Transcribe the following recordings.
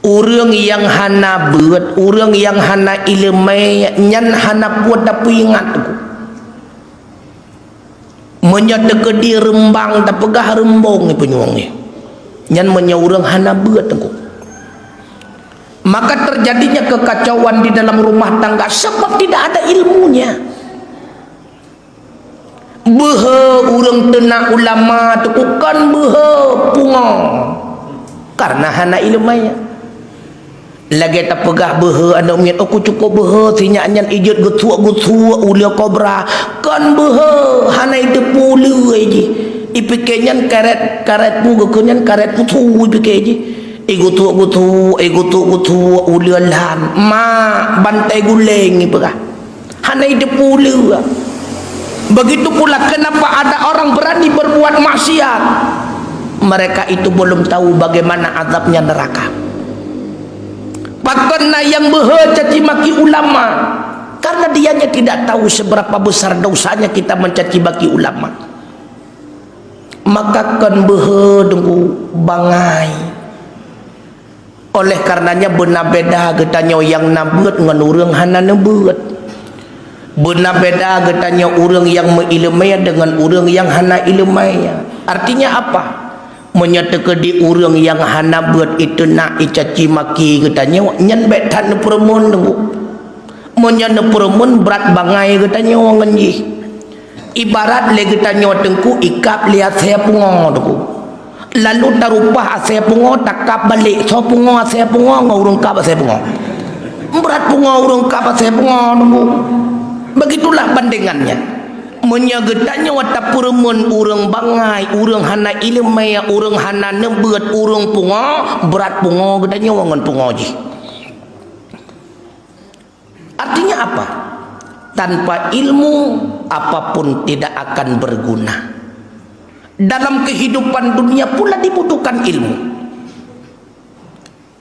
Urang yang hana beut, urang yang hana ilmu, nyan hana buat tapi ingat tu. Menyata ke di rembang tak pegah rembong ni penyuang ni. Nyan menyaurang hana beut tu. Maka terjadinya kekacauan di dalam rumah tangga sebab tidak ada ilmunya. Behe urang tenak ulama tu kan behe pungong karena hana ilmunya. Lagi tak pegah behe anak miat aku cukup behe sinyak nyan ijut gutua ulia kobra kan behe hana itu pulu aja ipike nyan karet pu nyan karet putu ipike aja gutua ulia lan ma bantai guleng ipekah hana itu pulu. Begitu pula kenapa ada orang berani berbuat maksiat, mereka itu belum tahu bagaimana azabnya neraka. Pakana yang behe caci maki ulama karena dianya tidak tahu seberapa besar dosanya kita mencaci maki ulama. Maka kan behe dengku bangai. Oleh karenanya benar beda getanya yang nabeut ngan urang hana nabeut. Benar beda getanya urang yang mengilmai dengan urang yang hana ilmai. Artinya apa? Menyatakan di urang yang hana buat itu nak icaci maki katanya nyan betan permun tu menyana permun berat bangai katanya orang nji ibarat le katanya tengku ikap lihat saya pungo tu lalu tarupah saya pungo takap balik so pungo saya pungo ngurung kap saya pungo berat pungo urung kap saya pungo tu begitulah bandingannya. Menyagetanya wata purmun urang bangai urang hana ilmu urang hana nebeut urang pungo berat pungo gedanya wangan pungo ji. Artinya apa? Tanpa ilmu apapun tidak akan berguna. Dalam kehidupan dunia pula dibutuhkan ilmu.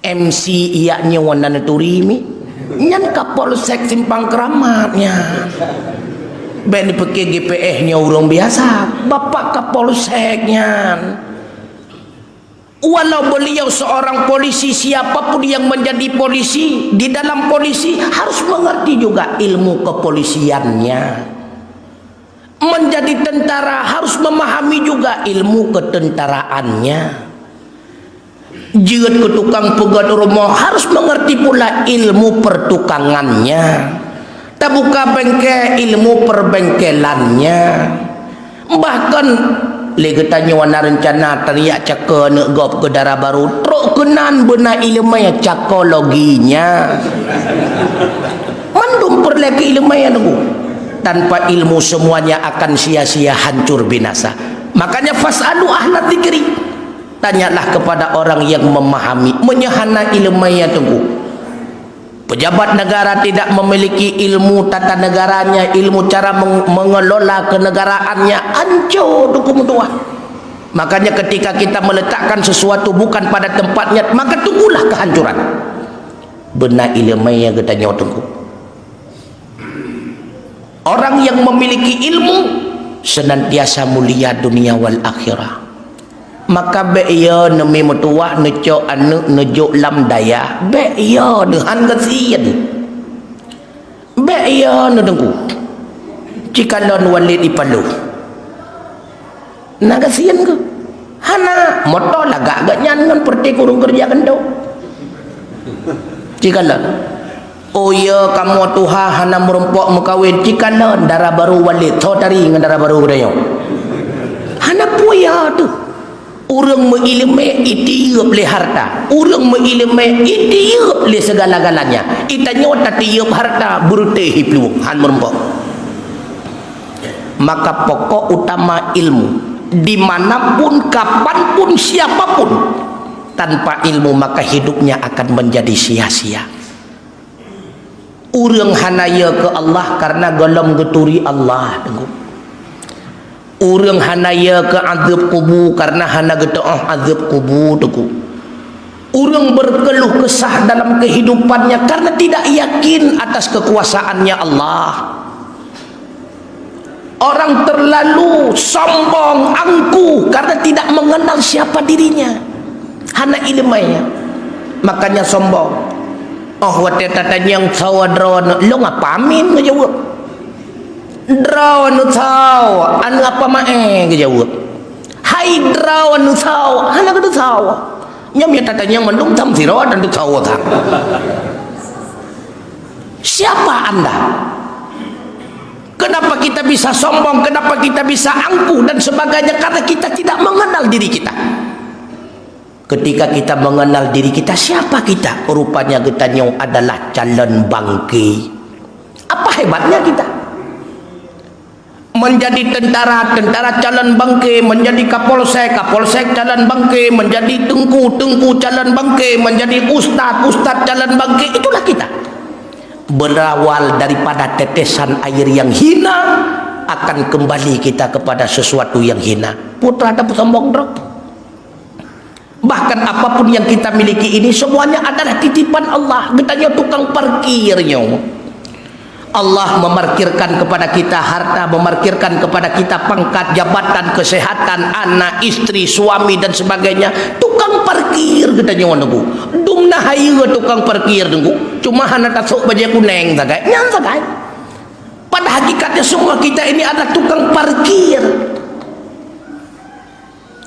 MC iaknya wanana turimi nyan kapolsek simpang keramatnya. Ben pakai GPS nya urang biasa bapak kapolseknya walau beliau seorang polisi siapapun yang menjadi polisi di dalam polisi harus mengerti juga ilmu kepolisiannya menjadi tentara harus memahami juga ilmu ketentaraannya jika ke tukang pegat rumah harus mengerti pula ilmu pertukangannya tak buka bengkel ilmu perbengkelannya bahkan legetanya wana rencana teriak caka nak gop ke darah baru truk kenan benar ilmunya cakologinya mandum perleki ilmunya nunggu tanpa ilmu semuanya akan sia-sia hancur binasa makanya fasalu ahla dzikri tanyalah kepada orang yang memahami menyahana ilmunya tunggu. Pejabat negara tidak memiliki ilmu tata negaranya, ilmu cara mengelola kenegaraannya, hancur hukum tua. Makanya ketika kita meletakkan sesuatu bukan pada tempatnya, maka tunggulah kehancuran. Benar ilmu yang kita tunggu. Orang yang memiliki ilmu senantiasa mulia dunia wal akhirah. Maka beya nemi metuah neco anu nejo lam daya beya dengan kesian beya nedengku cikalon walid ipalu na kesian ke hana moto lagak gak nyan perti kurung kerja kendo cikalon oh ya kamu tuha hana merempok mekawin cikalon darah baru walid so tari dengan darah baru kudayo hana puya tu urang mengilmu itiup le harta urang mengilmu itiup le segala-galanya itanya tak tiup harta berute hiplu han merempok maka pokok utama ilmu dimanapun kapanpun siapapun tanpa ilmu maka hidupnya akan menjadi sia-sia urang hanaya ke Allah karena golong geturi Allah tengok urang hanaya ke azab kubur karena hana getaah azab kubur tu. Urang berkeluh kesah dalam kehidupannya karena tidak yakin atas kekuasaannya Allah. Orang terlalu sombong, angkuh karena tidak mengenal siapa dirinya. Hana ilmunya. makanya sombong. Oh wate tatanya yang sawa drawan lo ngapamin ngejawab drawan nu sawa anu apa mae ngejawab hai drawan nu sawa hana ka sawa nyam ya tatanya mendung tam siro dan tu sawa tang. Siapa Anda? Kenapa kita bisa sombong? Kenapa kita bisa angkuh dan sebagainya? Karena kita tidak mengenal diri kita. Ketika kita mengenal diri kita, siapa kita? Rupanya kita adalah calon bangke. Apa hebatnya kita? Menjadi tentara calon bangke, menjadi kapolsek calon bangke, menjadi tengku calon bangke, menjadi ustaz calon bangke. Itulah kita. Berawal daripada tetesan air yang hina, akan kembali kita kepada sesuatu yang hina. Putra ada sombong drop. Bahkan apapun yang kita miliki ini semuanya adalah titipan Allah. Katanya tukang parkirnya. Allah memarkirkan kepada kita harta, memarkirkan kepada kita pangkat, jabatan, kesehatan, anak, istri, suami dan sebagainya. Tukang parkir katanya nunggu. Dumna hayu tukang parkir nunggu. Cuma hana tasuk baju kuning sagai. Nyan sagai. Pada hakikatnya semua kita ini adalah tukang parkir.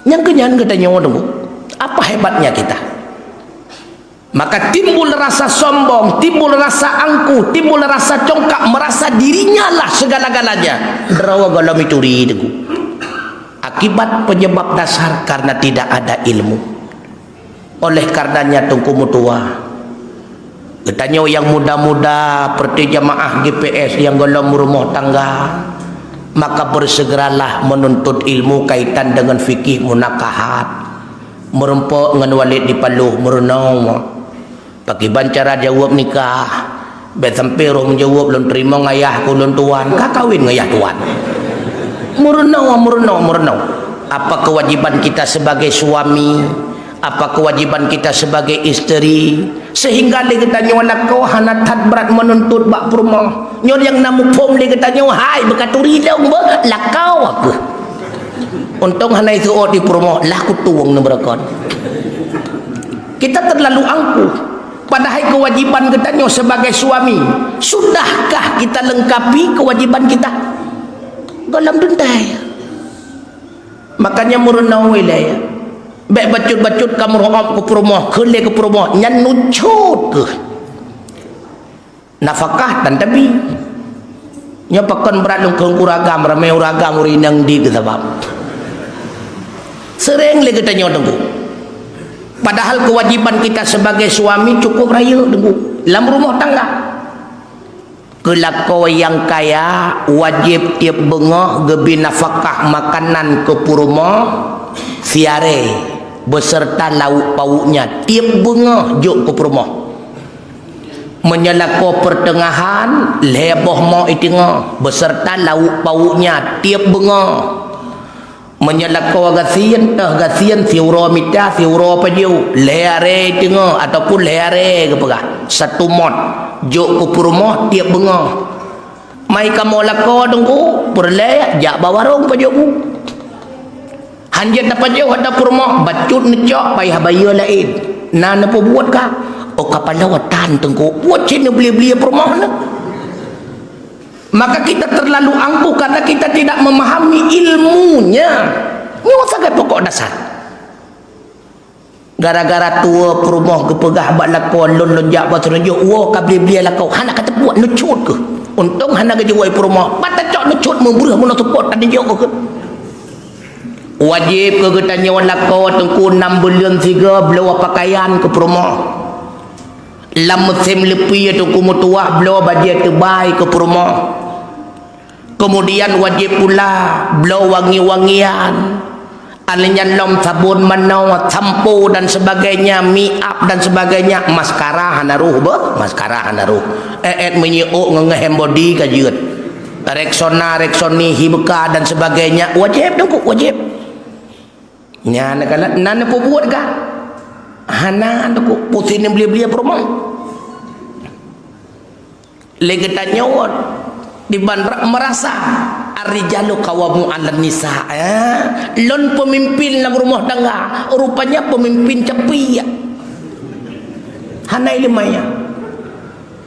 Yang kenyan katanya nunggu. Apa hebatnya kita? Maka timbul rasa sombong, timbul rasa angkuh, timbul rasa congkak, merasa dirinya lah segala-galanya. Derawa galam itu ridu. Akibat penyebab dasar karena tidak ada ilmu. Oleh karenanya tungku mutua. Katanya yang muda-muda seperti jamaah GPS yang galam rumah tangga, maka bersegeralah menuntut ilmu kaitan dengan fikih munakahat. Merempok dengan walid di paluh merenung. Pakai bancara jawab nikah. Bet sampai roh menjawab belum terima ngayah ku lun tuan. Kak kawin ngayah tuan. Merenung. Apa kewajiban kita sebagai suami? Apa kewajiban kita sebagai isteri? Sehingga dia katanya wala kau hana tad berat menuntut bak rumah. Nyor yang namu pom dia katanya hai bekaturi dong ba lakau aku. Untung hana itu di rumah laku tuang neberakon. Kita terlalu angkuh. Padahal kewajiban kita sebagai suami, sudahkah kita lengkapi kewajiban kita dalam dentai? Makanya merenung wilayah. Baik bacut-bacut kamu roham ke rumah, kele ke rumah, nyan nucut ke. Nafkah dan tapi nyapakan berat lengkung uragam, ramai uragam urinang di ketabam. Sering lagi kita nyodong. Padahal kewajiban kita sebagai suami cukup raya tunggu dalam rumah tangga. Kelakau yang kaya wajib tiap bengah gebi nafkah makanan ke rumah siare beserta lauk pauknya tiap bengah juk ke rumah. Menyelako pertengahan leboh mau itinga beserta lauk pauknya tiap bengah. Menyelakau gasian siuro mita siuro paju leare tengah ataupun leare ke pegah satu mod jok ke rumah tiap bengah mai kamu lako tunggu perle jak bawarong paju hanjat dapat jauh ada rumah bacut necok payah bayar lain nana apa buat kah oh kapal lawatan tunggu buat cina beli-beli rumah nak. Maka kita terlalu angkuh karena kita tidak memahami ilmunya. Ini sangat pokok dasar. Gara-gara tua perumah kepegah buat lakon lon jak buat tunjuk wah ka beli-beli lakau hana kata buat nucut ke. Untung hana ke jual perumah. Patah cok nucut memburuh mun support ada jok ke. Wajib ke katanya wan lakau tengku 6 bulan 3 belawa pakaian ke perumah. Lam musim lepi tu kumutuah belawa baju terbaik ke perumah. Kemudian wajib pula belawa wangi-wangian. Alanya lom sabun manau sampo dan sebagainya, make up dan sebagainya, maskara hanaruh be, maskara hanaruh. Menyiuk ngehem body kajeut. Reksoni hibka dan sebagainya wajib dong wajib. Nya nakala nana po buat ka? Hana dong pusin beli-beli rumah. Legetannya di bandar merasa ar-rijalu qawamu 'alan nisa. Lon pemimpin dalam rumah tangga, rupanya pemimpin cepi. hana ilmaya.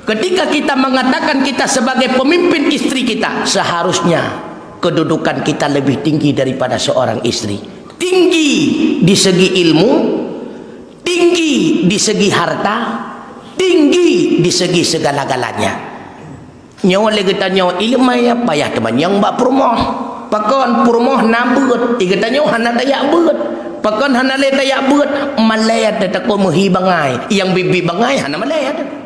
Ketika kita mengatakan kita sebagai pemimpin istri kita, seharusnya kedudukan kita lebih tinggi daripada seorang istri. Tinggi di segi ilmu, tinggi di segi harta, tinggi di segi segala-galanya. Nyawa lagi tanya ilmaya payah teman yang bak perumah. Pakon perumah nabut, iga tanya hana dayak but. Pakon hana le dayak but, malayat tak ko mehi bangai. Yang bibi bangai hana malayat.